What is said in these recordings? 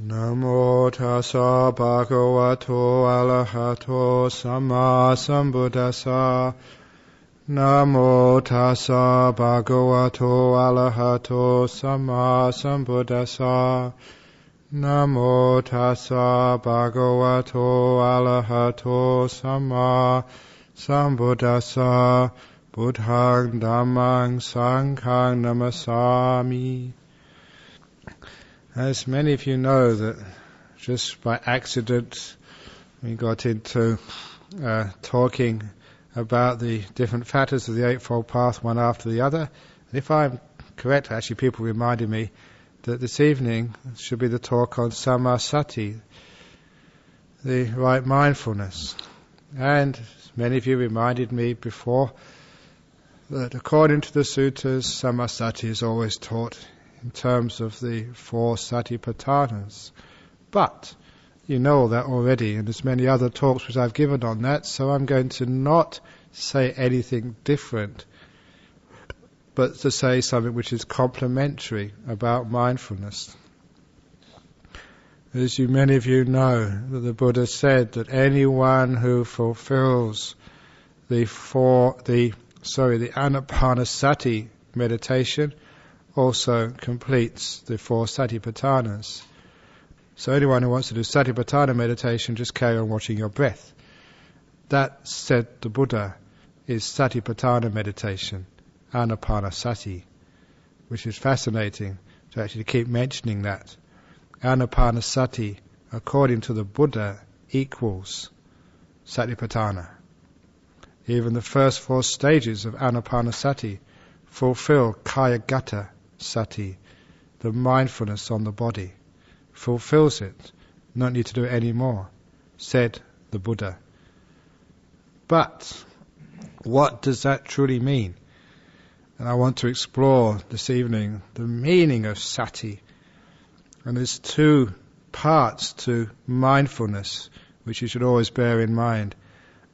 Namo tassa bhagavato arahato samma sambuddhassa. Namo tassa bhagavato arahato samma sambuddhassa. Namo tassa bhagavato arahato samma sambuddhassa. Buddhaṃ Dhammāṃ Sanghaṃ Namasami. As many of you know, that just by accident we got into talking about the different factors of the Eightfold Path one after the other. And if I'm correct, actually people reminded me that this evening should be the talk on samasati, the right mindfulness. And many of you reminded me before that according to the suttas, samasati is always taught in terms of the 4 satipatthanas. But you know all that already, and there's many other talks which I've given on that, so I'm going to not say anything different, but to say something which is complementary about mindfulness. As many of you know, that the Buddha said that anyone who fulfills the anapanasati meditation also completes the 4 satipatthanas. So anyone who wants to do satipatthana meditation, just carry on watching your breath. That, said the Buddha, is satipatthana meditation, anapanasati, which is fascinating to actually keep mentioning that. Anapanasati, according to the Buddha, equals satipatthana. Even the first 4 stages of anapanasati fulfill kayagata sati, the mindfulness on the body. Fulfills it, not need to do it anymore, said the Buddha. But what does that truly mean? And I want to explore this evening the meaning of sati. And there's 2 parts to mindfulness which you should always bear in mind.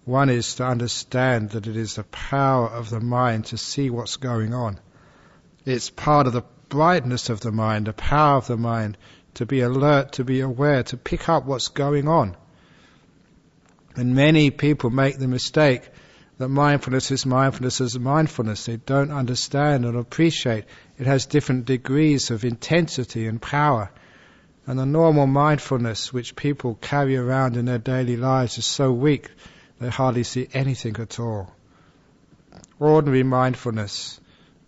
One is to understand that it is the power of the mind to see what's going on. It's part of the brightness of the mind, the power of the mind, to be alert, to be aware, to pick up what's going on. And many people make the mistake that mindfulness is mindfulness. They don't understand and appreciate it has different degrees of intensity and power. And the normal mindfulness which people carry around in their daily lives is so weak they hardly see anything at all. Ordinary mindfulness,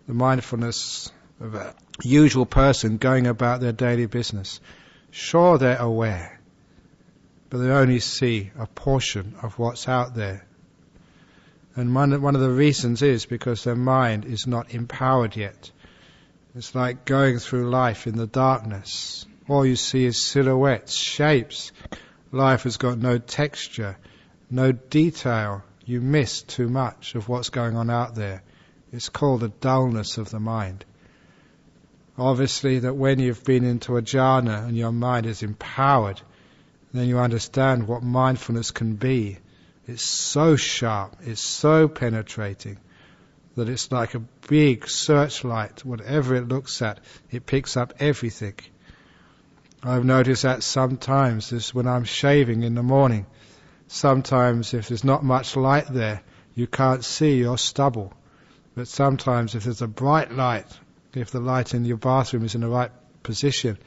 the mindfulness of a usual person going about their daily business. Sure, they're aware, but they only see a portion of what's out there. And one of the reasons is because their mind is not empowered yet. It's like going through life in the darkness. All you see is silhouettes, shapes. Life has got no texture, no detail. You miss too much of what's going on out there. It's called the dullness of the mind. Obviously that when you've been into a jhana and your mind is empowered, then you understand what mindfulness can be. It's so sharp, it's so penetrating, that it's like a big searchlight. Whatever it looks at, it picks up everything. I've noticed that sometimes, this when I'm shaving in the morning, sometimes if there's not much light there, you can't see your stubble. But sometimes if there's a bright light, if the light in your bathroom is in the right position,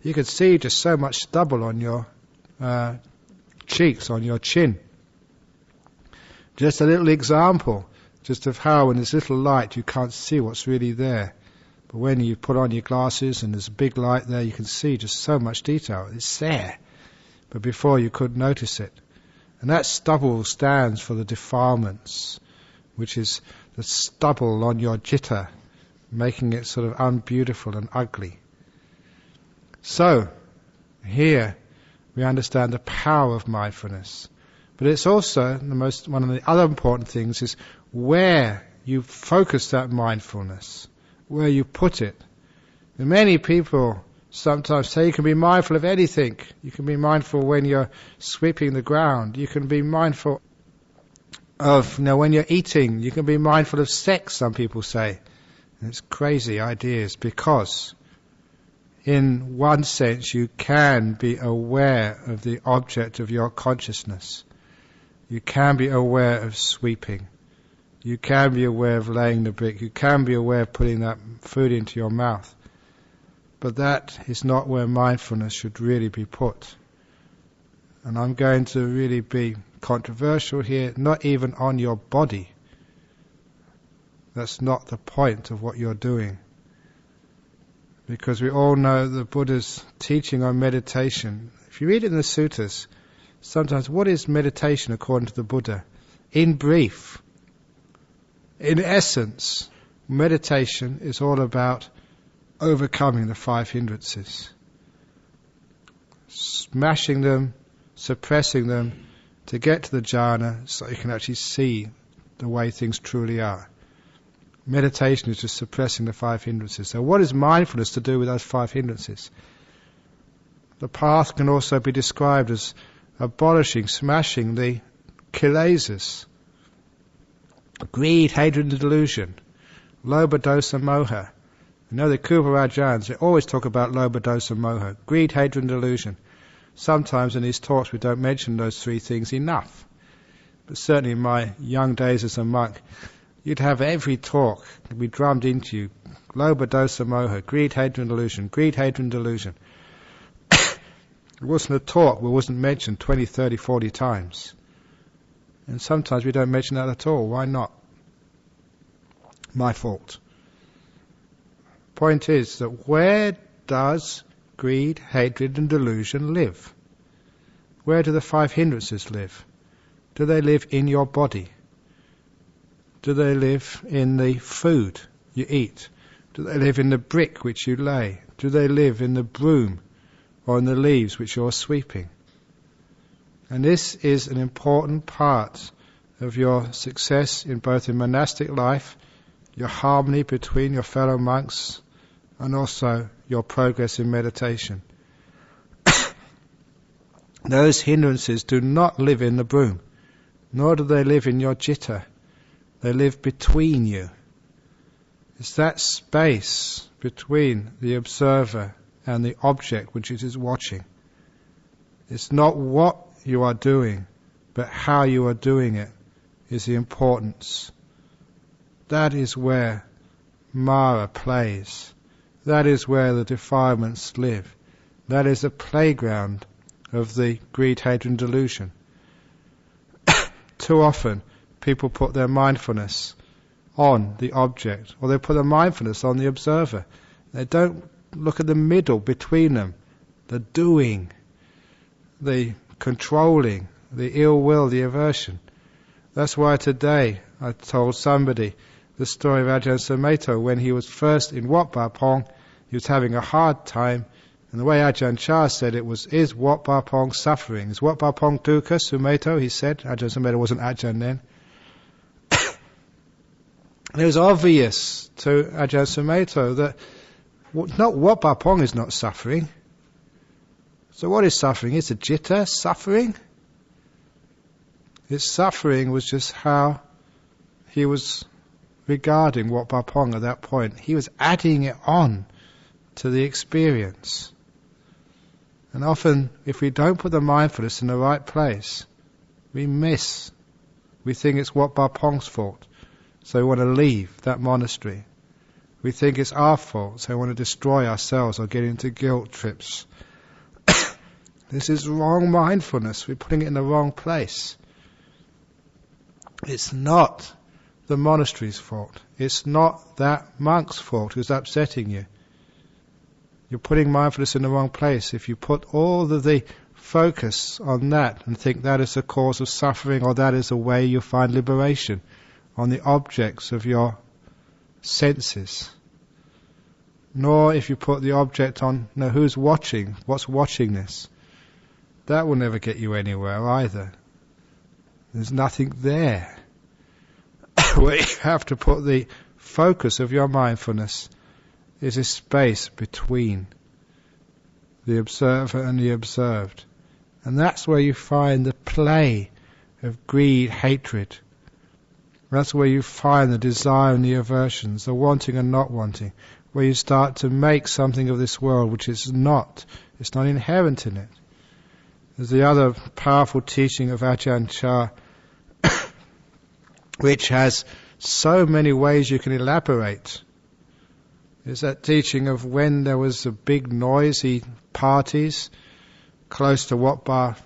you can see just so much stubble on your cheeks, on your chin. Just a little example, just of how when there's little light you can't see what's really there. But when you put on your glasses and there's a big light there, you can see just so much detail. It's there. But before you couldn't notice it. And that stubble stands for the defilements, which is the stubble on your citta, making it sort of unbeautiful and ugly. So, here we understand the power of mindfulness. But it's also one of the other important things is where you focus that mindfulness, where you put it. And many people sometimes say you can be mindful of anything. You can be mindful when you're sweeping the ground. You can be mindful of, when you're eating. You can be mindful of sex, some people say. And it's crazy ideas, because in one sense, you can be aware of the object of your consciousness. You can be aware of sweeping. You can be aware of laying the brick. You can be aware of putting that food into your mouth. But that is not where mindfulness should really be put. And I'm going to really be controversial here, not even on your body. That's not the point of what you're doing. Because we all know the Buddha's teaching on meditation. If you read it in the suttas, sometimes what is meditation according to the Buddha? In brief, in essence, meditation is all about overcoming the 5 hindrances. Smashing them, suppressing them, to get to the jhana so you can actually see the way things truly are. Meditation is just suppressing the 5 hindrances. So what is mindfulness to do with those 5 hindrances? The path can also be described as abolishing, smashing the kilesas. Greed, hatred and delusion. Lobha, dosa, moha. You know the Ajahns, they always talk about lobha, dosa, moha. Greed, hatred and delusion. Sometimes in these talks we don't mention those 3 things enough. But certainly in my young days as a monk, you'd have every talk be drummed into you. Lobha, dosa, moha. Greed, hatred and delusion. Greed, hatred and delusion. It wasn't a talk where it wasn't mentioned 20, 30, 40 times. And sometimes we don't mention that at all. Why not? My fault. Point is that where does greed, hatred and delusion live? Where do the 5 hindrances live? Do they live in your body? Do they live in the food you eat? Do they live in the brick which you lay? Do they live in the broom or in the leaves which you're sweeping? And this is an important part of your success in both in monastic life, your harmony between your fellow monks, and also your progress in meditation. Those hindrances do not live in the broom, nor do they live in your citta. They live between you. It's that space between the observer and the object which it is watching. It's not what you are doing, but how you are doing it is the importance. That is where Mara plays. That is where the defilements live. That is the playground of the greed, hatred and delusion. Too often people put their mindfulness on the object, or they put their mindfulness on the observer. They don't look at the middle between them, the doing, the controlling, the ill will, the aversion. That's why today I told somebody the story of Ajahn Sumedho when he was first in Wat Pah Pong. He was having a hard time, and the way Ajahn Chah said it was, is Wat Pah Pong suffering? Is Wat Pah Pong dukkha, Sumedho? He said. Ajahn Sumedho wasn't Ajahn then. And it was obvious to Ajahn Sumedho that not Wat Pah Pong is not suffering. So what is suffering? Is the citta suffering? His suffering was just how he was regarding Wat Pah Pong at that point. He was adding it on to the experience. And often, if we don't put the mindfulness in the right place, we miss. We think it's Wat Pah Pong's fault, so we want to leave that monastery. We think it's our fault, so we want to destroy ourselves or get into guilt trips. This is wrong mindfulness. We're putting it in the wrong place. It's not the monastery's fault. It's not that monk's fault who's upsetting you. You're putting mindfulness in the wrong place. If you put all of the focus on that and think that is the cause of suffering, or that is the way you find liberation, on the objects of your senses. Nor if you put the object on, no, who's watching, what's watching this. That will never get you anywhere either. There's nothing there. Where you have to put the focus of your mindfulness is a space between the observer and the observed. And that's where you find the play of greed, hatred. That's where you find the desire and the aversions, the wanting and not wanting. where you start to make something of this world which is not. It's not inherent in it. There's the other powerful teaching of Ajahn Chah, which has so many ways you can elaborate. It's that teaching of when there was a big noisy parties close to Wat Ba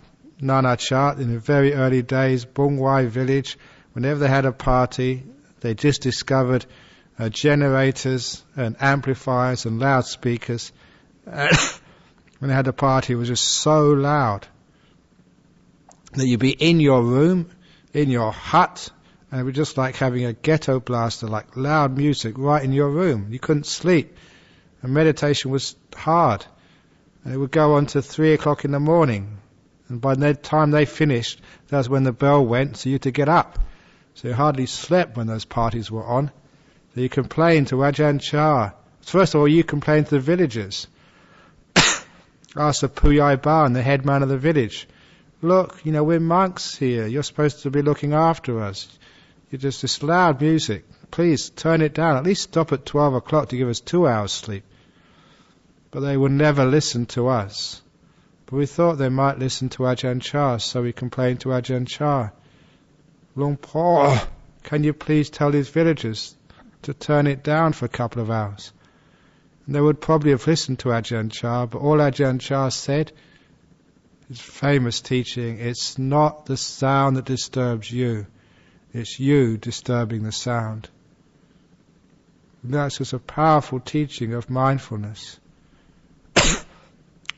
Nanachat in the very early days, Bungwai village. Whenever they had a party, they just discovered generators and amplifiers and loudspeakers. When they had a party, it was just so loud that you'd be in your room, in your hut, and it was just like having a ghetto blaster, like loud music right in your room. You couldn't sleep. And meditation was hard. And it would go on to 3 o'clock in the morning. And by the time they finished, that was when the bell went, so you had to get up. So you hardly slept when those parties were on. So you complained to Ajahn Chah. First of all, you complained to the villagers. Asked the Puyai Ban, the head man of the village, look, we're monks here. You're supposed to be looking after us. You're just this loud music. Please turn it down. At least stop at 12 o'clock to give us 2 hours sleep. But they would never listen to us. But we thought they might listen to Ajahn Chah, so we complained to Ajahn Chah. Luang Por, can you please tell these villagers to turn it down for a couple of hours? And they would probably have listened to Ajahn Chah, but all Ajahn Chah said, his famous teaching, it's not the sound that disturbs you, it's you disturbing the sound. And that's just a powerful teaching of mindfulness.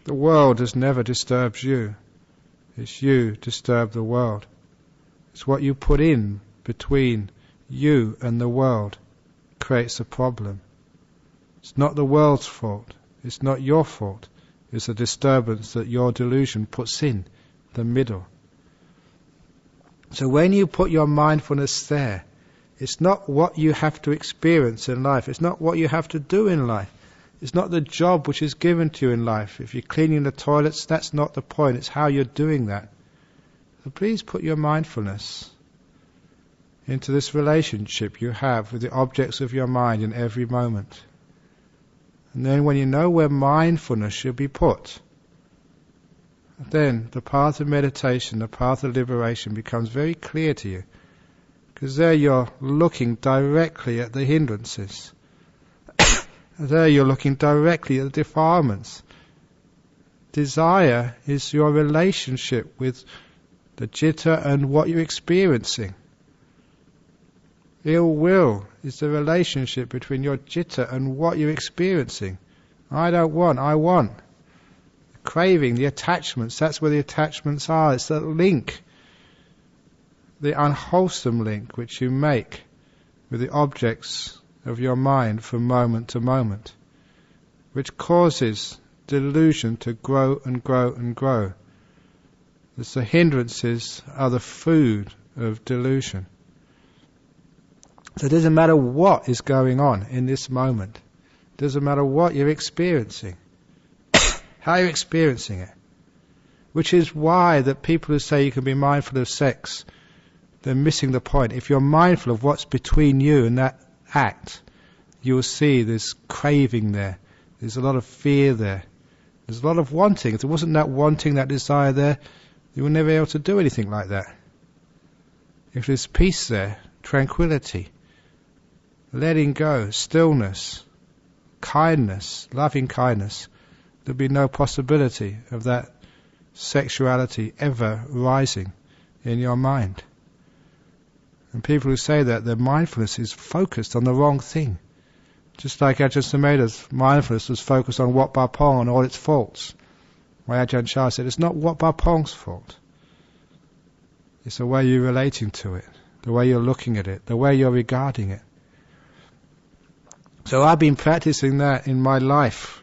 The world has never disturbed you, it's you disturb the world. It's what you put in between you and the world creates a problem. It's not the world's fault. It's not your fault. It's a disturbance that your delusion puts in the middle. So when you put your mindfulness there, it's not what you have to experience in life. It's not what you have to do in life. It's not the job which is given to you in life. If you're cleaning the toilets, that's not the point. It's how you're doing that. So please put your mindfulness into this relationship you have with the objects of your mind in every moment. And then when you know where mindfulness should be put, then the path of meditation, the path of liberation becomes very clear to you. Because there you're looking directly at the hindrances. There you're looking directly at the defilements. Desire is your relationship with the citta and what you're experiencing. Ill will is the relationship between your citta and what you're experiencing. I don't want, I want. The craving, the attachments, that's where the attachments are. It's that link, the unwholesome link which you make with the objects of your mind from moment to moment, which causes delusion to grow and grow and grow. As the hindrances are the food of delusion. So it doesn't matter what is going on in this moment. It doesn't matter what you're experiencing. How you're experiencing it. Which is why that people who say you can be mindful of sex, they're missing the point. If you're mindful of what's between you and that act, you will see there's craving there. There's a lot of fear there. There's a lot of wanting. If there wasn't that wanting, that desire there, you will never be able to do anything like that. If there's peace there, tranquility, letting go, stillness, kindness, loving kindness, there'll be no possibility of that sexuality ever rising in your mind. And people who say that, their mindfulness is focused on the wrong thing. Just like Ajahn Sumedho's mindfulness was focused on Wat Ba Pong and all its faults. Why Ajahn Chah said, it's not Wat Ba Pong's fault. It's the way you're relating to it, the way you're looking at it, the way you're regarding it. So I've been practicing that in my life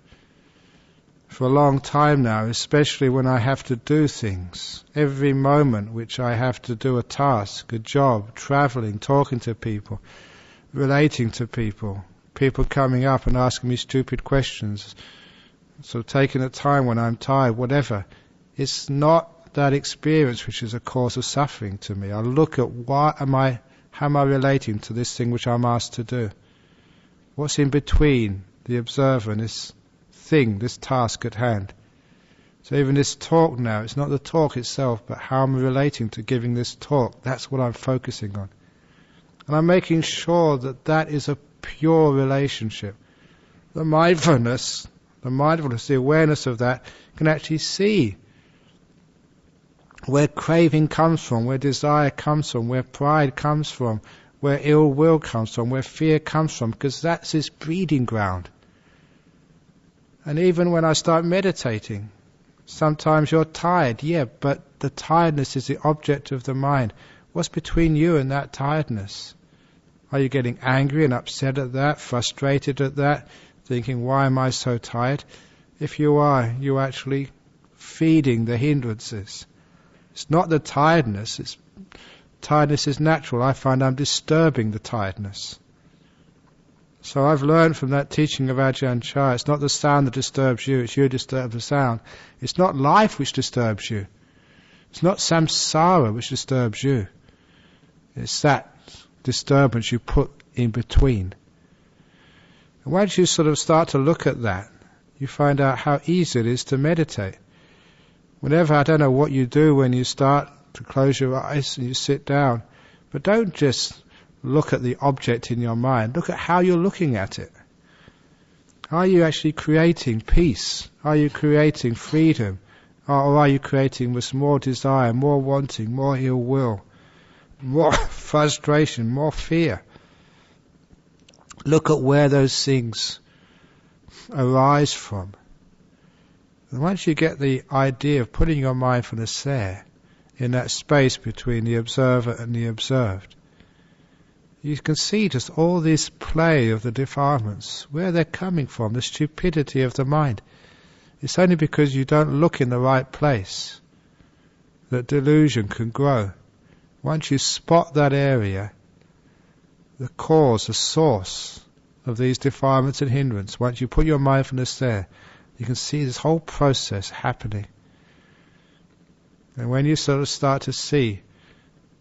for a long time now, especially when I have to do things. Every moment which I have to do a task, a job, traveling, talking to people, relating to people, people coming up and asking me stupid questions, so taking the time when I'm tired, whatever. It's not that experience which is a cause of suffering to me. I look at how am I relating to this thing which I'm asked to do? What's in between the observer, and this thing, this task at hand. So even this talk now, it's not the talk itself, but how I'm relating to giving this talk. That's what I'm focusing on. And I'm making sure that that is a pure relationship. The mindfulness, the awareness of that can actually see where craving comes from, where desire comes from, where pride comes from, where ill will comes from, where fear comes from, because that's its breeding ground. And even when I start meditating, sometimes you're tired, yeah, but the tiredness is the object of the mind. What's between you and that tiredness? Are you getting angry and upset at that, frustrated at that, thinking, why am I so tired? If you are, you're actually feeding the hindrances. It's not the tiredness. Tiredness is natural. I find I'm disturbing the tiredness. So I've learned from that teaching of Ajahn Chah, it's not the sound that disturbs you, it's you who disturb the sound. It's not life which disturbs you. It's not samsara which disturbs you. It's that disturbance you put in between. And once you sort of start to look at that, you find out how easy it is to meditate. Whenever, I don't know what you do when you start to close your eyes and you sit down, but don't just look at the object in your mind. Look at how you're looking at it. Are you actually creating peace? Are you creating freedom? Or are you creating with more desire, more wanting, more ill will, more frustration, more fear? Look at where those things arise from. And once you get the idea of putting your mindfulness there, in that space between the observer and the observed, you can see just all this play of the defilements, where they're coming from, the stupidity of the mind. It's only because you don't look in the right place that delusion can grow. Once you spot that area, the cause, the source of these defilements and hindrances, once you put your mindfulness there, you can see this whole process happening. And when you sort of start to see,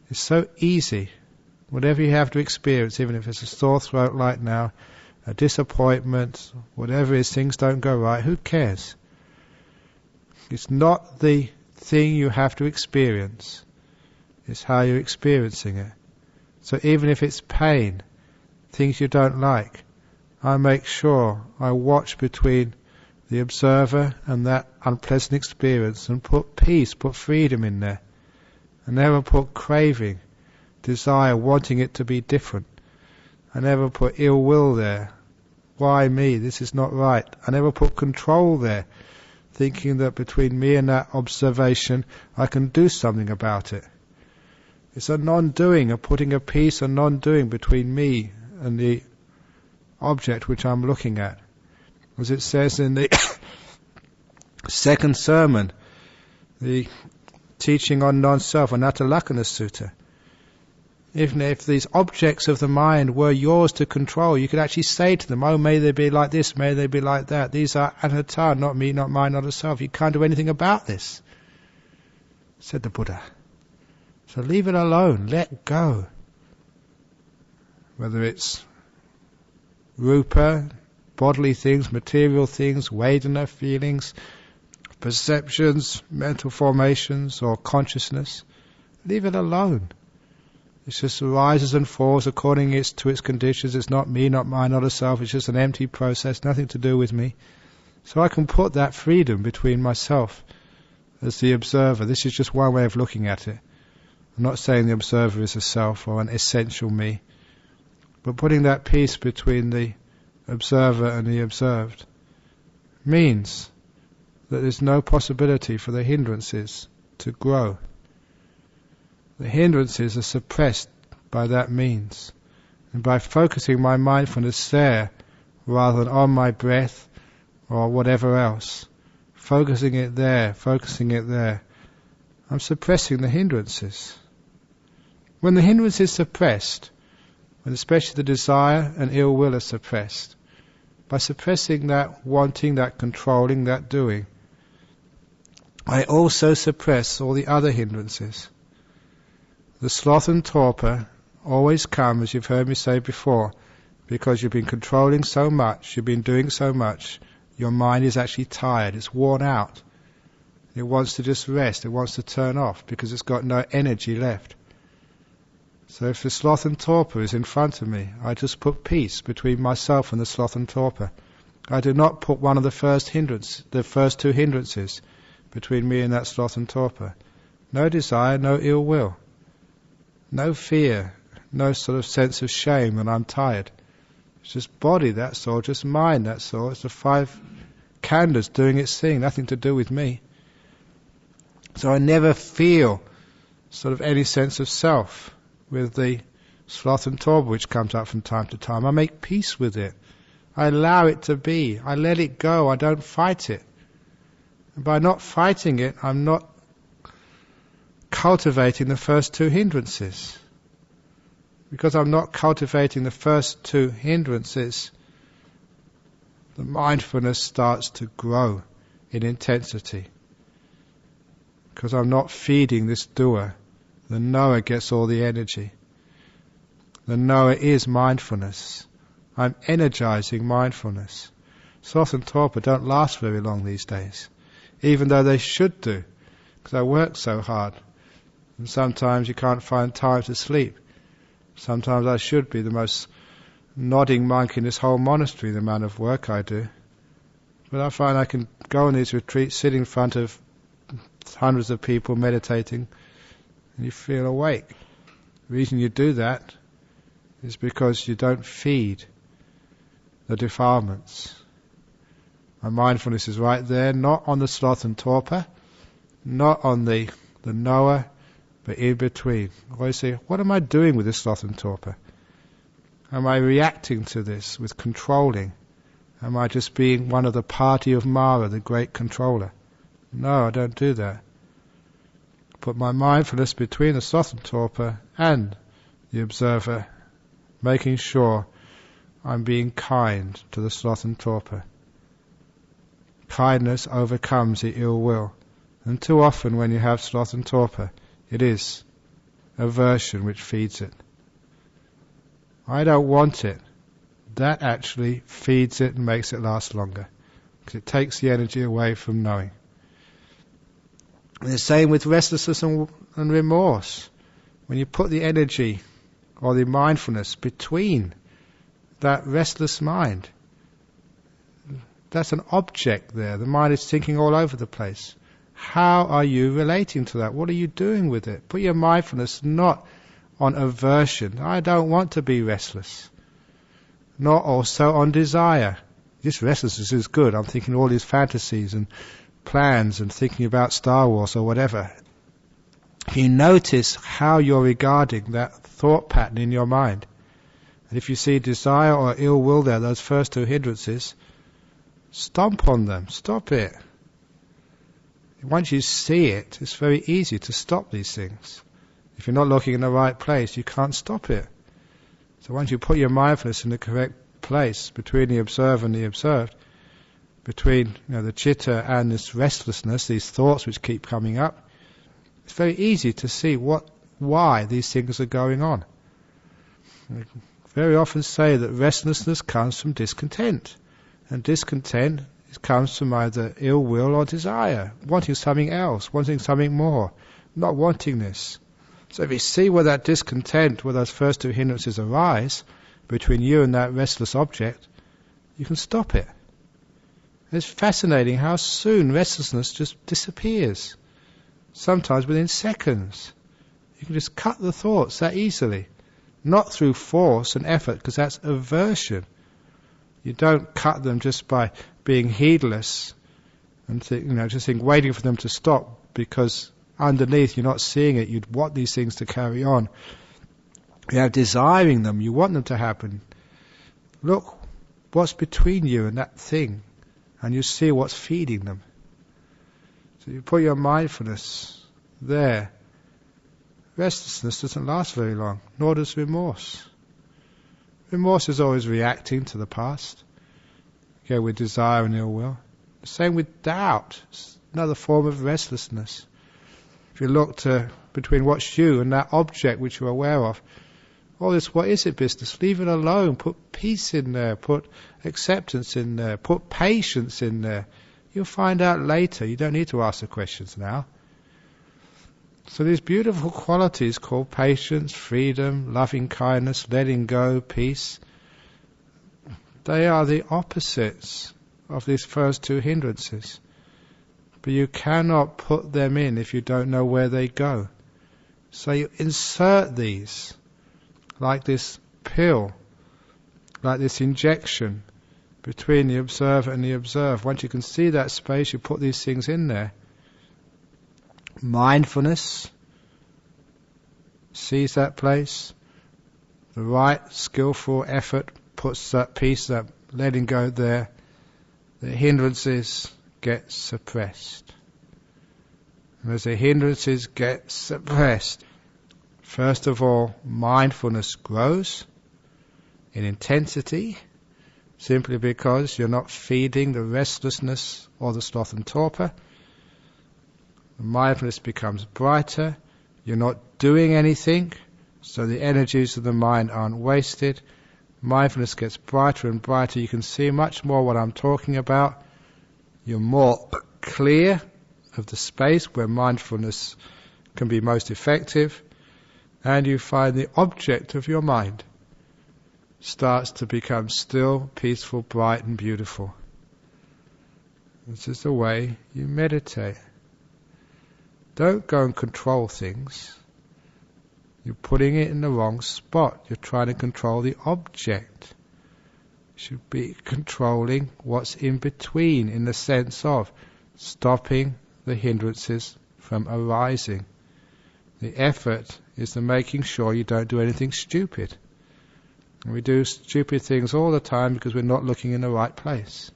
it's so easy. Whatever you have to experience, even if it's a sore throat like now, a disappointment, whatever it is, things don't go right, who cares? It's not the thing you have to experience, it's how you're experiencing it. So even if it's pain, things you don't like, I make sure I watch between the observer and that unpleasant experience and put peace, put freedom in there. And never put craving, desire, wanting it to be different. I never put ill will there. Why me? This is not right. I never put control there, thinking that between me and that observation I can do something about it. It's a non-doing, a putting a peace, a non-doing between me and the object which I'm looking at. As it says in the second sermon, the teaching on non-self, Anatta Lakkhana Sutta. Even if these objects of the mind were yours to control, you could actually say to them, oh, may they be like this, may they be like that. These are anatta, not me, not mine, not a self. You can't do anything about this, said the Buddha. So leave it alone, let go. Whether it's rupa, bodily things, material things, vedana, feelings, perceptions, mental formations, or consciousness, leave it alone. It just arises and falls according to its conditions. It's not me, not mine, not a self. It's just an empty process, nothing to do with me. So I can put that freedom between myself as the observer. This is just one way of looking at it. I'm not saying the observer is a self or an essential me, but putting that peace between the observer and the observed means that there's no possibility for the hindrances to grow. The hindrances are suppressed by that means. And by focusing my mindfulness there rather than on my breath or whatever else, focusing it there, I'm suppressing the hindrances. When the hindrance is suppressed, when especially the desire and ill will are suppressed, by suppressing that wanting, that controlling, that doing, I also suppress all the other hindrances. The sloth and torpor always come, as you've heard me say before, because you've been controlling so much, you've been doing so much, your mind is actually tired, it's worn out. It wants to just rest, it wants to turn off because it's got no energy left. So if the sloth and torpor is in front of me, I just put peace between myself and the sloth and torpor. I do not put one of the first two hindrances between me and that sloth and torpor. No desire, no ill will, no fear, no sort of sense of shame when I'm tired. It's just body, that's all, just mind, that's all. It's the five khandhas doing its thing, nothing to do with me. So I never feel sort of any sense of self with the sloth and torpor which comes up from time to time. I make peace with it. I allow it to be. I let it go. I don't fight it. And by not fighting it, I'm not cultivating the first two hindrances. Because I'm not cultivating the first two hindrances, the mindfulness starts to grow in intensity. Because I'm not feeding this doer. The knower gets all the energy. The knower is mindfulness. I'm energizing mindfulness. Sloth and torpor don't last very long these days, even though they should do, because I work so hard. And sometimes you can't find time to sleep. Sometimes I should be the most nodding monk in this whole monastery, the amount of work I do. But I find I can go on these retreats, sit in front of hundreds of people meditating, and you feel awake. The reason you do that is because you don't feed the defilements. My mindfulness is right there, not on the sloth and torpor, not on the knower, but in between. I always say, what am I doing with this sloth and torpor? Am I reacting to this with controlling? Am I just being one of the party of Mara, the great controller? No, I don't do that. Put my mindfulness between the sloth and torpor and the observer, making sure I'm being kind to the sloth and torpor. Kindness overcomes the ill will. And too often when you have sloth and torpor, it is aversion which feeds it. I don't want it. That actually feeds it and makes it last longer, because it takes the energy away from knowing. And the same with restlessness and remorse. When you put the energy or the mindfulness between that restless mind, that's an object there. The mind is thinking all over the place. How are you relating to that? What are you doing with it? Put your mindfulness not on aversion. I don't want to be restless. Not also on desire. This restlessness is good. I'm thinking all these fantasies and plans and thinking about Star Wars or whatever. If you notice how you're regarding that thought pattern in your mind, and if you see desire or ill will there, those first two hindrances, stomp on them, stop it. Once you see it, it's very easy to stop these things. If you're not looking in the right place, you can't stop it. So once you put your mindfulness in the correct place, between the observer and the observed, between the chitta and this restlessness, these thoughts which keep coming up, it's very easy to see why these things are going on. I very often say that restlessness comes from discontent, and discontent comes from either ill will or desire, wanting something else, wanting something more, not wanting this. So if you see where that discontent, where those first two hindrances arise, between you and that restless object, you can stop it. It's fascinating how soon restlessness just disappears. Sometimes within seconds. You can just cut the thoughts that easily. Not through force and effort, because that's aversion. You don't cut them just by being heedless and waiting for them to stop, because underneath you're not seeing it. You'd want these things to carry on. You have desiring them. You want them to happen. Look what's between you and that thing, and you see what's feeding them. So you put your mindfulness there. Restlessness doesn't last very long, nor does remorse. Remorse is always reacting to the past. With desire and ill will. The same with doubt. It's another form of restlessness. If you look between what's you and that object which you're aware of, All this what is it business, leave it alone. Put peace in there, put acceptance in there, put patience in there. You'll find out later. You don't need to ask the questions now. So these beautiful qualities called patience, freedom, loving kindness, letting go, peace, they are the opposites of these first two hindrances. But you cannot put them in if you don't know where they go. So you insert these, like this pill, like this injection, between the observer and the observed. Once you can see that space, you put these things in there. Mindfulness sees that place. The right, skillful effort puts that peace, that letting go there. The hindrances get suppressed. And as the hindrances get suppressed, first of all, mindfulness grows in intensity, simply because you're not feeding the restlessness or the sloth and torpor. The mindfulness becomes brighter. You're not doing anything, so the energies of the mind aren't wasted. Mindfulness gets brighter and brighter. You can see much more what I'm talking about. You're more clear of the space where mindfulness can be most effective, and you find the object of your mind starts to become still, peaceful, bright and beautiful. This is the way you meditate. Don't go and control things. You're putting it in the wrong spot. You're trying to control the object. You should be controlling what's in between, in the sense of stopping the hindrances from arising. The effort is to making sure you don't do anything stupid. And we do stupid things all the time because we're not looking in the right place.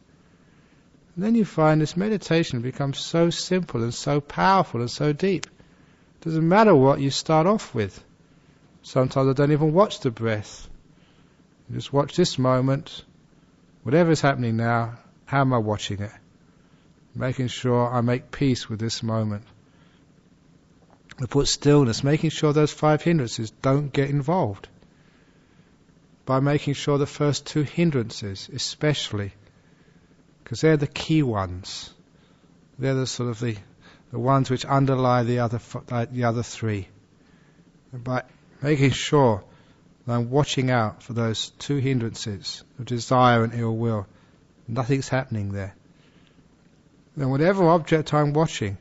And then you find this meditation becomes so simple and so powerful and so deep. It doesn't matter what you start off with. Sometimes I don't even watch the breath. I just watch this moment. Whatever is happening now, how am I watching it? Making sure I make peace with this moment. I put stillness, making sure those 5 hindrances don't get involved. By making sure the first 2 hindrances, especially, because they're the key ones. They're the sort of the ones which underlie the other 3. And by making sure that I'm watching out for those 2 hindrances of desire and ill will, nothing's happening there. Then whatever object I'm watching,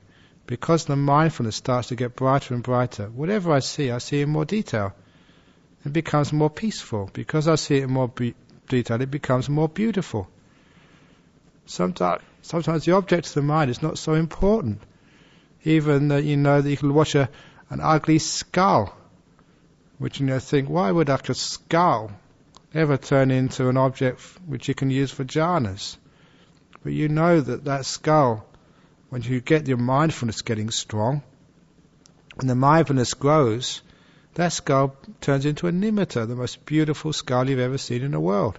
because the mindfulness starts to get brighter and brighter, whatever I see in more detail. It becomes more peaceful. Because I see it in more detail, it becomes more beautiful. Sometimes the object of the mind is not so important. Even that you know that you can watch an ugly skull, which you think, why would like a skull ever turn into an object which you can use for jhanas? But you know that skull, when you get your mindfulness getting strong, and the mindfulness grows, that skull turns into a nimitta, the most beautiful skull you've ever seen in the world.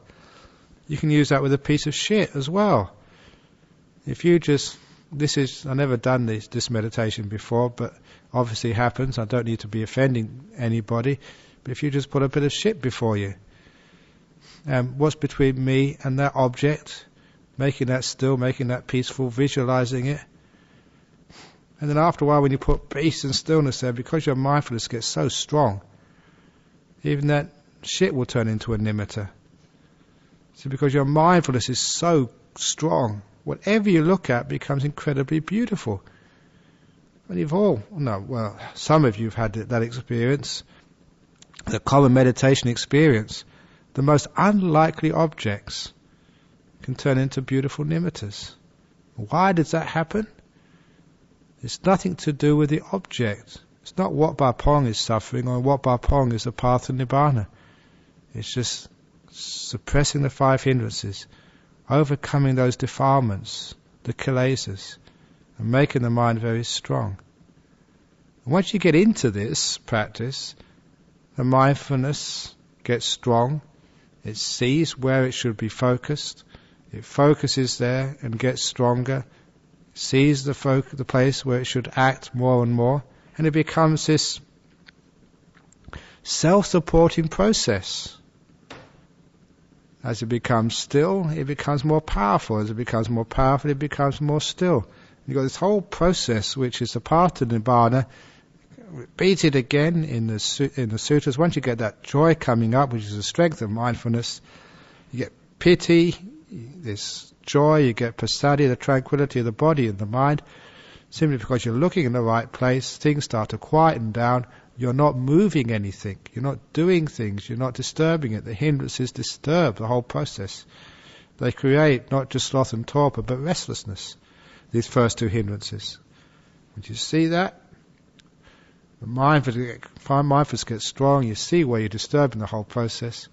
You can use that with a piece of shit as well. If you just, I've never done this meditation before, but obviously it happens. I don't need to be offending anybody. But if you just put a bit of shit before you, what's between me and that object, making that still, making that peaceful, visualizing it. And then after a while, when you put peace and stillness there, because your mindfulness gets so strong, even that shit will turn into a nimitta. See, because your mindfulness is so strong, whatever you look at becomes incredibly beautiful. And some of you have had that experience, the common meditation experience. The most unlikely objects can turn into beautiful nimittas. Why does that happen? It's nothing to do with the object. It's not what Bapong is suffering or what Bapong is the path to Nibbana. It's just suppressing the 5 hindrances, overcoming those defilements, the kilesas, and making the mind very strong. And once you get into this practice, the mindfulness gets strong. It sees where it should be focused. It focuses there and gets stronger. Sees the place where it should act more and more, and it becomes this self-supporting process. As it becomes still, it becomes more powerful. As it becomes more powerful, it becomes more still. You've got this whole process which is a part of Nibbana. Repeat it again in the sutras. Once you get that joy coming up, which is the strength of mindfulness, you get piti, this joy, you get passaddhi, the tranquility of the body and the mind. Simply because you're looking in the right place, things start to quieten down. You're not moving anything. You're not doing things. You're not disturbing it. The hindrances disturb the whole process. They create not just sloth and torpor, but restlessness. These first two hindrances. Would you see that? The mindfulness gets strong. You see where you're disturbing the whole process.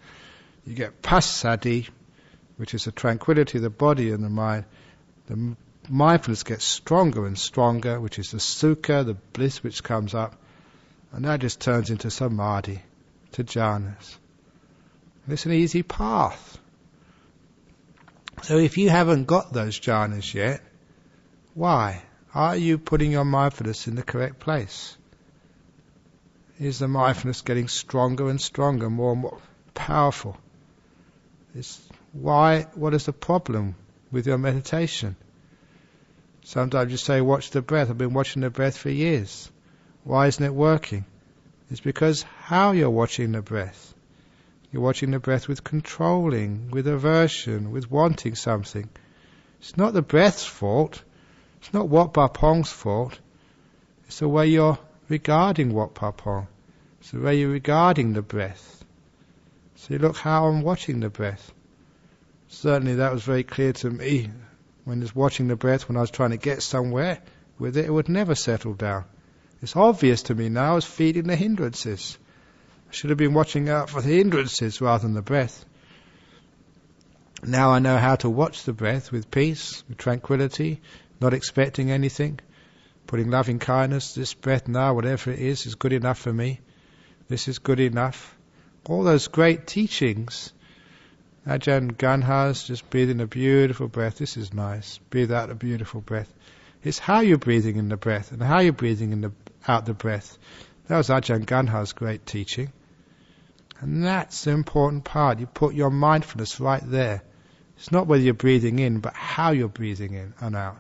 You get passaddhi, which is the tranquility of the body and the mind. The mindfulness gets stronger and stronger, which is the sukha, the bliss which comes up. And that just turns into samadhi, to jhanas. And it's an easy path. So if you haven't got those jhanas yet, why? Are you putting your mindfulness in the correct place? Is the mindfulness getting stronger and stronger, more and more powerful? What is the problem with your meditation? Sometimes you say, watch the breath. I've been watching the breath for years. Why isn't it working? It's because how you're watching the breath. You're watching the breath with controlling, with aversion, with wanting something. It's not the breath's fault. It's not Wat Pa Pong's fault. It's the way you're regarding Wat Pa Pong. It's the way you're regarding the breath. So look how I'm watching the breath. Certainly that was very clear to me when I was watching the breath, when I was trying to get somewhere with it. It would never settle down. It's obvious to me now I was feeding the hindrances. I should have been watching out for the hindrances rather than the breath. Now I know how to watch the breath with peace, with tranquility, not expecting anything, putting loving kindness. This breath now, whatever it is good enough for me. This is good enough. All those great teachings. Ajahn Brahm has just breathing a beautiful breath. This is nice. Breathe out a beautiful breath. It's how you're breathing in the breath and how you're breathing out the breath. That was Ajahn Brahm's great teaching. And that's the important part. You put your mindfulness right there. It's not whether you're breathing in, but how you're breathing in and out.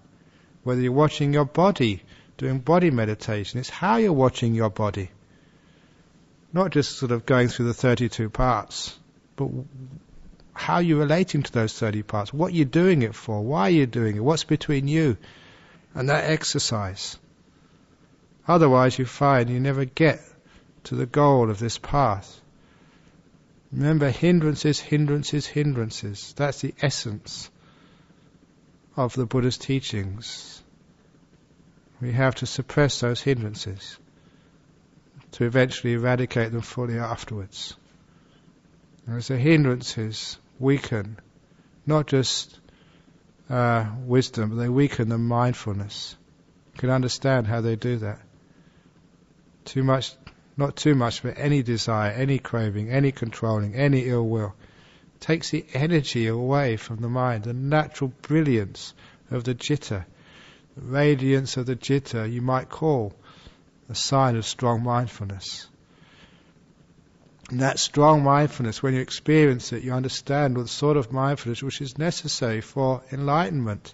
Whether you're watching your body, doing body meditation. It's how you're watching your body. Not just sort of going through the 32 parts, but how you're relating to those 30 parts. What you're doing it for. Why are you doing it? What's between you and that exercise? Otherwise you find you never get to the goal of this path. Remember, hindrances, hindrances, hindrances. That's the essence of the Buddha's teachings. We have to suppress those hindrances to eventually eradicate them fully afterwards. As the hindrances weaken, not just wisdom, but they weaken the mindfulness. You can understand how they do that. Too much, not too much, but any desire, any craving, any controlling, any ill will takes the energy away from the mind, the natural brilliance of the citta, the radiance of the citta you might call a sign of strong mindfulness. And that strong mindfulness, when you experience it, you understand the sort of mindfulness which is necessary for enlightenment.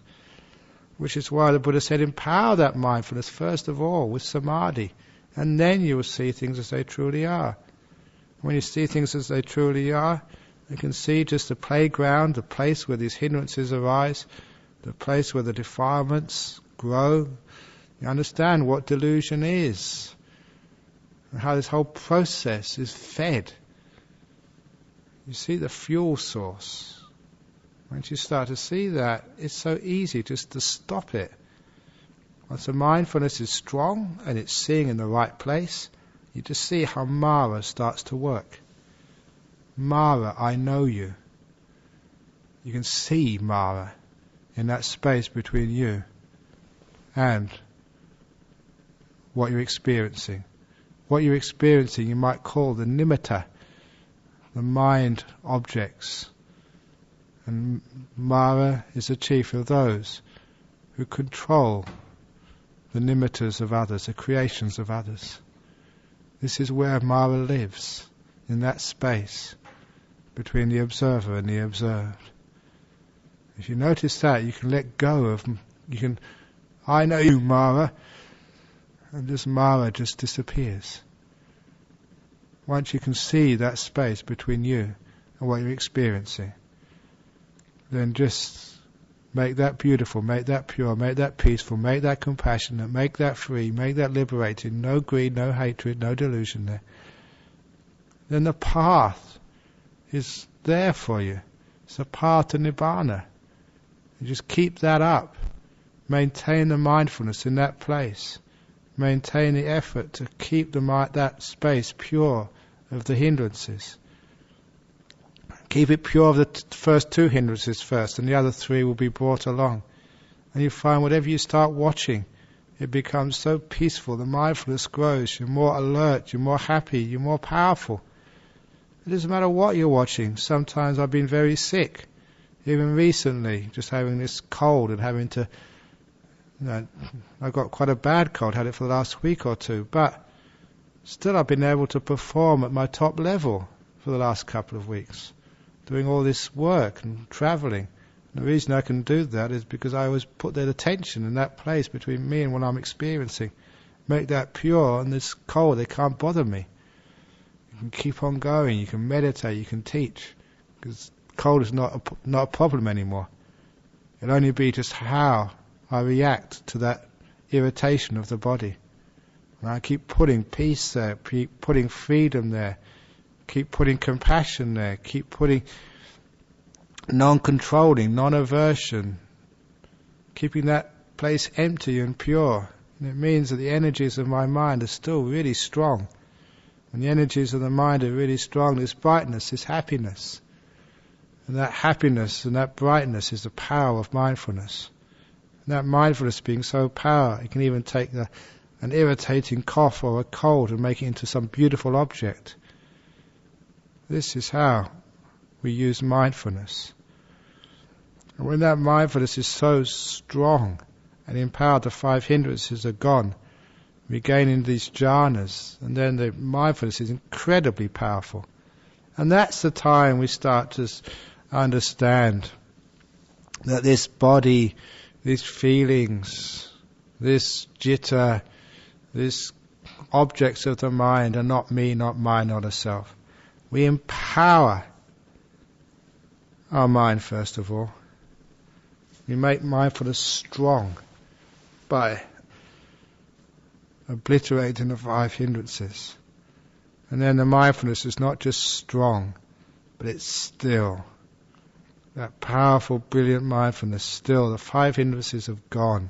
Which is why the Buddha said, empower that mindfulness first of all with samadhi, and then you will see things as they truly are. When you see things as they truly are, you can see just the playground, the place where these hindrances arise, the place where the defilements grow. You understand what delusion is, and how this whole process is fed. You see the fuel source. Once you start to see that, it's so easy just to stop it. Once the mindfulness is strong and it's seeing in the right place, you just see how Mara starts to work. Mara, I know you. You can see Mara in that space between you and what you're experiencing. What you're experiencing you might call the nimitta, the mind objects. And Mara is the chief of those who control the nimittas of others, the creations of others. This is where Mara lives. in that space between the observer and the observed. If you notice that, you can let go of, I know you, Mara, and this Mara just disappears. Once you can see that space between you and what you're experiencing, then just make that beautiful, make that pure, make that peaceful, make that compassionate, make that free, make that liberating, no greed, no hatred, no delusion there. Then the path is there for you. It's a path to Nibbana. You just keep that up. Maintain the mindfulness in that place. Maintain the effort to keep that space pure of the hindrances. Keep it pure of the first two hindrances first, and the other three will be brought along. And you find whatever you start watching, it becomes so peaceful, the mindfulness grows, you're more alert, you're more happy, you're more powerful. It doesn't matter what you're watching. Sometimes I've been very sick, even recently, just having this cold and having to, I got quite a bad cold, had it for the last week or two, but still I've been able to perform at my top level for the last couple of weeks, doing all this work and travelling. And the reason I can do that is because I always put that attention in that place between me and what I'm experiencing. Make that pure, and this cold, they can't bother me. You can keep on going, you can meditate, you can teach, because cold is not a problem anymore. It'll only be just how I react to that irritation of the body. And I keep putting peace there, keep putting freedom there, keep putting compassion there, keep putting non-controlling, non-aversion, keeping that place empty and pure. And it means that the energies of my mind are still really strong. When the energies of the mind are really strong, this brightness, this happiness. And that happiness and that brightness is the power of mindfulness. And that mindfulness being so powerful, it can even take an irritating cough or a cold and make it into some beautiful object. This is how we use mindfulness. And when that mindfulness is so strong and empowered, the five hindrances are gone. We gain in these jhanas, and then the mindfulness is incredibly powerful. And that's the time we start to understand that this body, these feelings, this jitta, these objects of the mind are not me, not mine, not a self. We empower our mind first of all. We make mindfulness strong by obliterating the five hindrances. And then the mindfulness is not just strong, but it's still. That powerful, brilliant mindfulness still. The five hindrances have gone.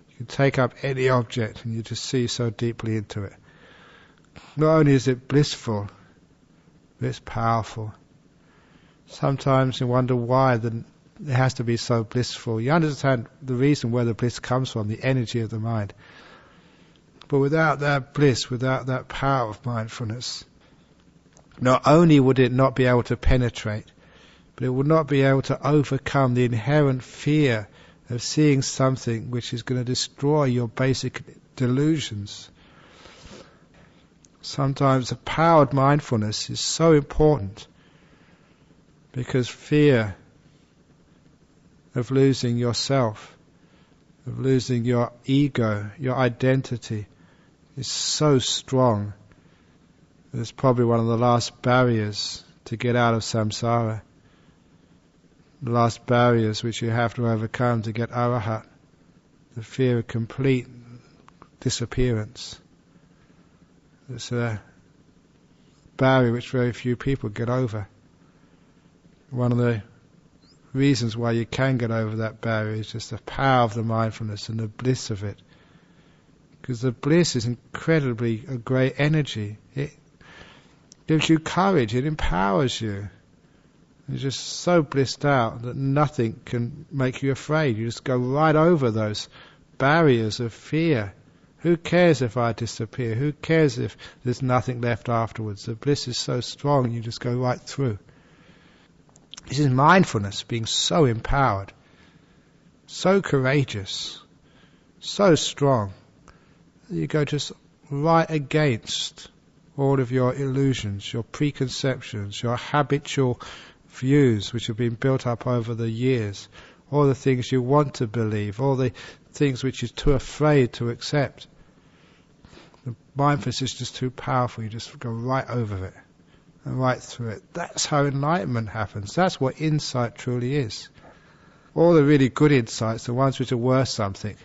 You can take up any object and you just see so deeply into it. Not only is it blissful, but it's powerful. Sometimes you wonder why it has to be so blissful. You understand the reason where the bliss comes from, the energy of the mind. But without that bliss, without that power of mindfulness, not only would it not be able to penetrate, but it would not be able to overcome the inherent fear of seeing something which is going to destroy your basic delusions. Sometimes the powered mindfulness is so important because fear of losing yourself, of losing your ego, your identity, is so strong. It's probably one of the last barriers to get out of samsara. The last barriers which you have to overcome to get arahat. The fear of complete disappearance. It's a barrier which very few people get over. One of the reasons why you can get over that barrier is just the power of the mindfulness and the bliss of it. Because the bliss is incredibly a great energy. It gives you courage, it empowers you. You're just so blissed out that nothing can make you afraid. You just go right over those barriers of fear. Who cares if I disappear? Who cares if there's nothing left afterwards? The bliss is so strong, you just go right through. This is mindfulness being so empowered, so courageous, so strong. You go just right against all of your illusions, your preconceptions, your habitual views which have been built up over the years, all the things you want to believe, all the things which you're too afraid to accept. The mindfulness is just too powerful. You just go right over it and right through it. That's how enlightenment happens. That's what insight truly is. All the really good insights, the ones which are worth something,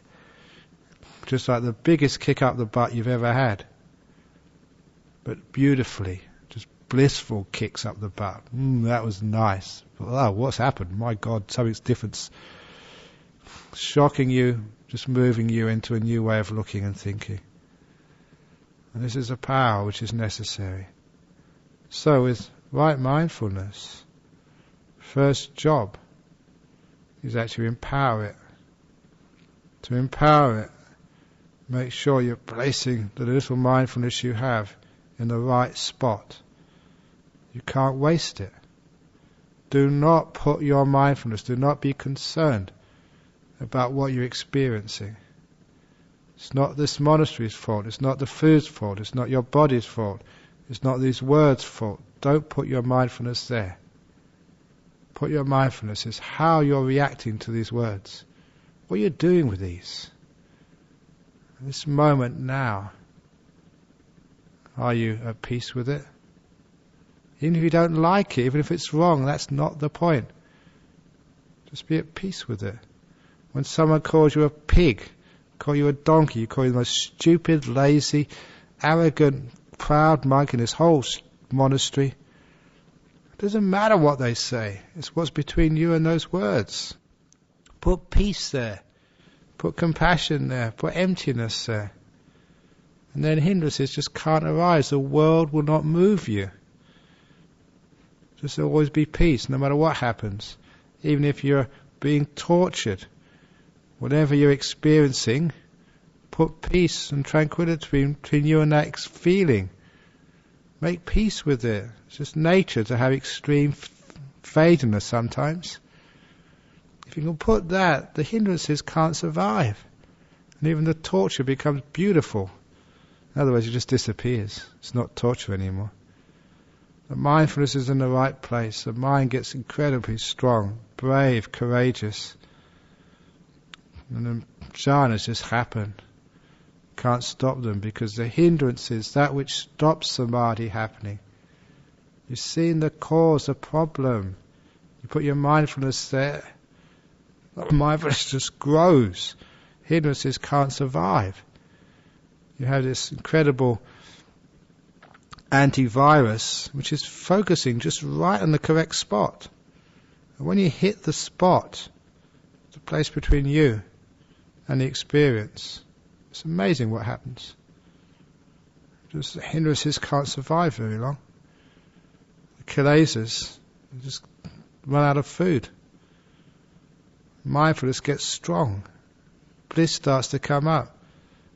just like the biggest kick up the butt you've ever had, but beautifully, just blissful kicks up the butt. That was nice. But, oh, what's happened? My God, something's different. Shocking you, just moving you into a new way of looking and thinking. And this is a power which is necessary. So with right mindfulness, first job is actually empower it. To empower it, make sure you're placing the little mindfulness you have in the right spot. You can't waste it. Do not put your mindfulness, do not be concerned about what you're experiencing. It's not this monastery's fault, it's not the food's fault, it's not your body's fault, it's not these words' fault. Don't put your mindfulness there. Put your mindfulness is how you're reacting to these words. What you're doing with these. This moment now, are you at peace with it? Even if you don't like it, even if it's wrong, that's not the point. Just be at peace with it. When someone calls you a pig, call you a donkey, you call you the most stupid, lazy, arrogant, proud monk in this whole monastery, it doesn't matter what they say. It's what's between you and those words. Put peace there. Put compassion there. Put emptiness there. And then hindrances just can't arise. The world will not move you. Just always be peace, no matter what happens. Even if you're being tortured, whatever you're experiencing, put peace and tranquility between you and that feeling. Make peace with it. It's just nature to have extreme fadiness sometimes. If you can put that, the hindrances can't survive. And even the torture becomes beautiful. In other words, it just disappears. It's not torture anymore. The mindfulness is in the right place. The mind gets incredibly strong, brave, courageous. And the jhanas just happen. Can't stop them because the hindrances, that which stops samadhi happening. You've seen the cause, the problem. You put your mindfulness there. Mindfulness just grows. Hindrances can't survive. You have this incredible antivirus which is focusing just right on the correct spot. And when you hit the spot, the place between you and the experience, it's amazing what happens. Just the hindrances can't survive very long. The kilesas just run out of food. Mindfulness gets strong. Bliss starts to come up.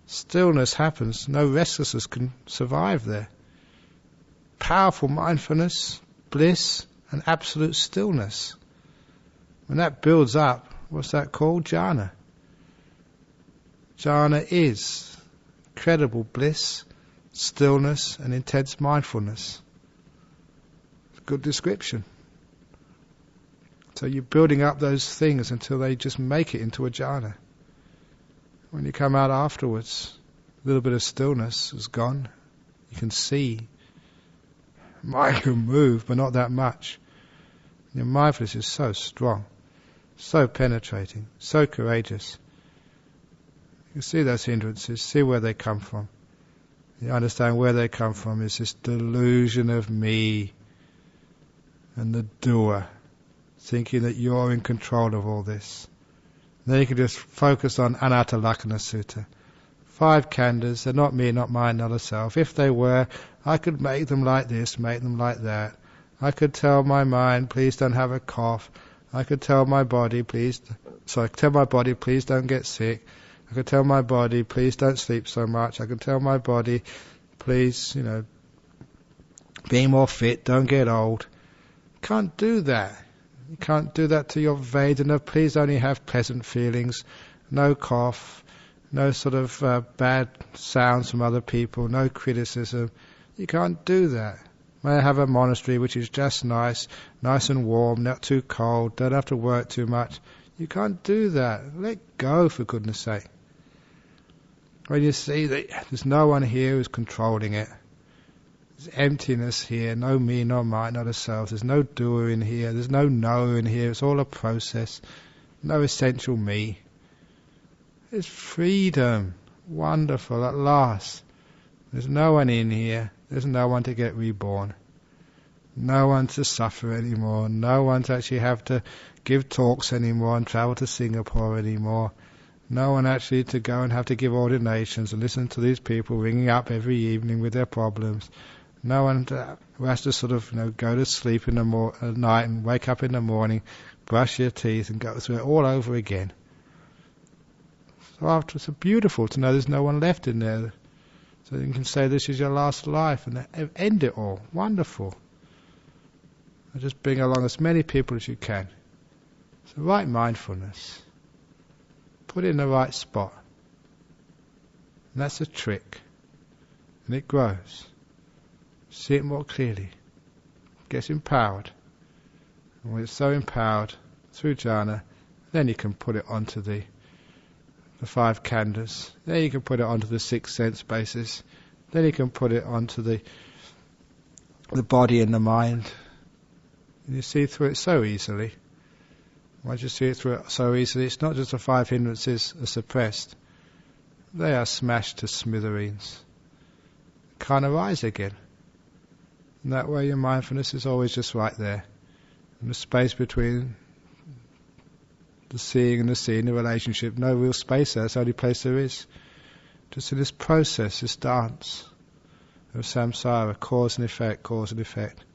Stillness happens. No restlessness can survive there. Powerful mindfulness, bliss, and absolute stillness. When that builds up, what's that called? Jhana. Jhana is incredible bliss, stillness, and intense mindfulness. It's a good description. So you're building up those things until they just make it into a jhana. When you come out afterwards, a little bit of stillness is gone. You can see. Mind can move, but not that much. Your mindfulness is so strong, so penetrating, so courageous. You see those hindrances, see where they come from. You understand where they come from is this delusion of me and the doer, thinking that you're in control of all this. And then you can just focus on Anatta Lakkhana Sutta. 5 khandhas, they're not me, not mine, not a self. If they were, I could make them like this, make them like that. I could tell my mind, please don't have a cough. I could tell my body, please don't get sick. I could tell my body, please don't sleep so much. I could tell my body, please, be more fit, don't get old. Can't do that. You can't do that to your Vedana. Please only have pleasant feelings, no cough, no sort of bad sounds from other people, no criticism. You can't do that. May have a monastery which is just nice and warm, not too cold, don't have to work too much. You can't do that. Let go, for goodness sake. When you see that there's no one here who's controlling it, there's emptiness here, no me, no mine, not a self, there's no doer in here, there's no know in here, it's all a process, no essential me. It's freedom, wonderful at last. There's no one in here, there's no one to get reborn, no one to suffer anymore, no one to actually have to give talks anymore and travel to Singapore anymore, no one actually to go and have to give ordinations and listen to these people ringing up every evening with their problems, no one who has to sort of go to sleep at night and wake up in the morning, brush your teeth and go through it all over again. So after, it's beautiful to know there's no one left in there. So you can say this is your last life and end it all. Wonderful. And just bring along as many people as you can. So right mindfulness. Put it in the right spot. And that's a trick. And it grows. See it more clearly. It gets empowered. And when it's so empowered through jhana, then you can put it onto the 5 khandhas. Then you can put it onto the 6 sense basis. Then you can put it onto the body and the mind. And you see through it so easily. Once you see it through it so easily, it's not just the 5 hindrances are suppressed. They are smashed to smithereens. Can't arise again. And that way your mindfulness is always just right there. And the space between the seeing and the seeing, the relationship, no real space there, it's the only place there is. Just in this process, this dance of samsara, cause and effect, cause and effect.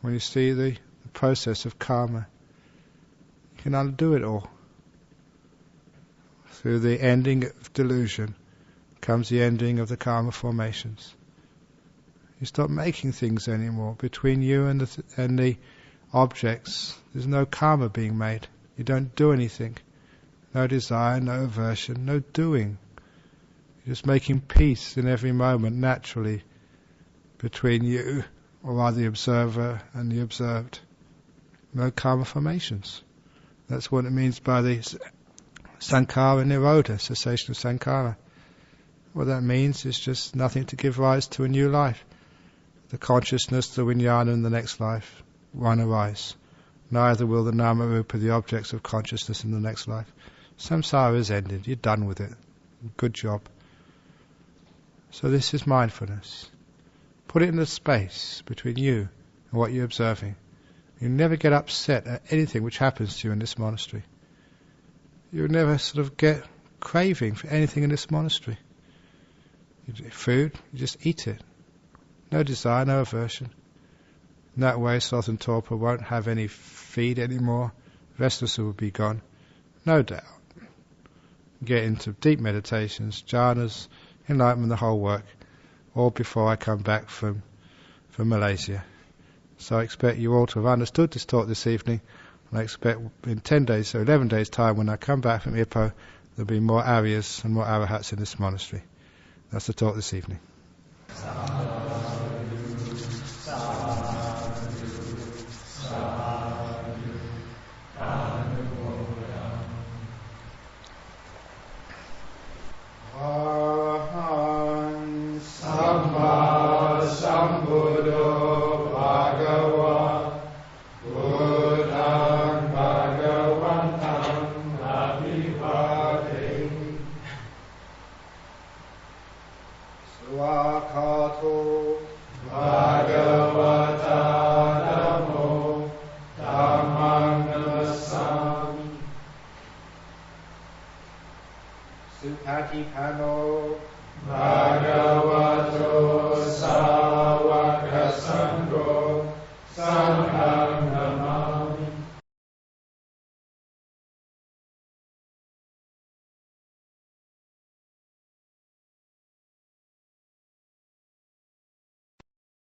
When you see the process of karma, you can undo it all. Through the ending of delusion comes the ending of the karma formations. You stop making things anymore. Between you and the objects, there's no karma being made. You don't do anything. No desire, no aversion, no doing. You're just making peace in every moment naturally between you, or rather the observer and the observed. No karma formations. That's what it means by the sankhara nirodha, cessation of sankhara. What that means is just nothing to give rise to a new life. The consciousness, the vijnana in the next life won't arise. Neither will the nama rupa, the objects of consciousness in the next life. Samsara is ended. You're done with it. Good job. So this is mindfulness. Put it in the space between you and what you're observing. You never get upset at anything which happens to you in this monastery. You never sort of get craving for anything in this monastery. Food, you just eat it. No desire, no aversion. In that way, sloth and torpor won't have any feed anymore. Restlessness will be gone. No doubt. Get into deep meditations, jhanas, enlightenment, the whole work, all before I come back from Malaysia. So I expect you all to have understood this talk this evening. And I expect in 10 days, so 11 days' time, when I come back from Ipoh, there'll be more Aryas and more Arahats in this monastery. That's the talk this evening. Supatipano Bhagavata